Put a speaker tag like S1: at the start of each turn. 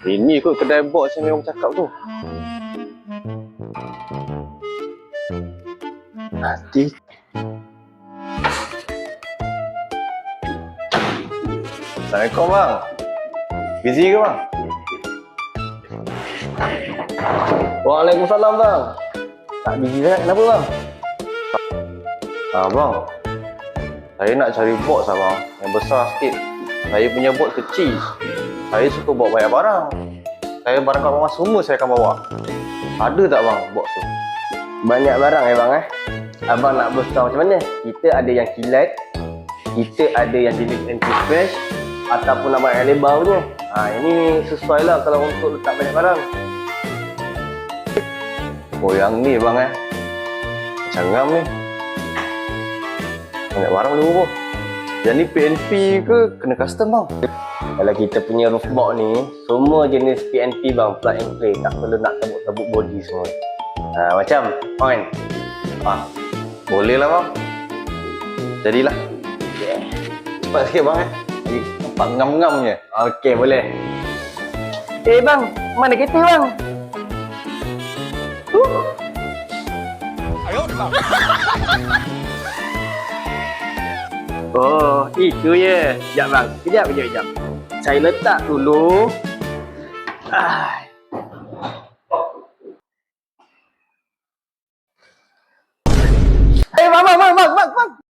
S1: Ini kot kedai box yang memang cakap tu. Nanti. Assalamualaikum bang. Busy ke bang? Waalaikumsalam bang. Tak busy sangat, kenapa bang? Bang, saya nak cari box lah bang, yang besar sikit. Saya punya box kecil. Saya suka bawa banyak barang. Saya barang kat rumah semua saya akan bawa. Ada tak bang box tu?
S2: Banyak barang bang Abang nak besar macam mana? Kita ada yang kilat, kita ada yang jenis anti-scratch, ataupun abang yang lebar punya. Ini sesuai lah kalau untuk letak banyak barang.
S1: Oh yang ni bang macam ngam ni. Banyak barang boleh bawa. Yang ni PNP ke kena custom bang?
S2: Kalau kita punya roof box ni, semua jenis PNP bang, plug and play, tak perlu nak tabuk-tabuk body semua. Macam, point.
S1: Boleh lah bang. Jadilah. Cepat sikit bang nampak ngam-ngamnya.
S2: Okey, boleh. Bang, mana kereta bang? Oh, itu ya. Sekejap bang, kejap. Saya letak dulu. Bang.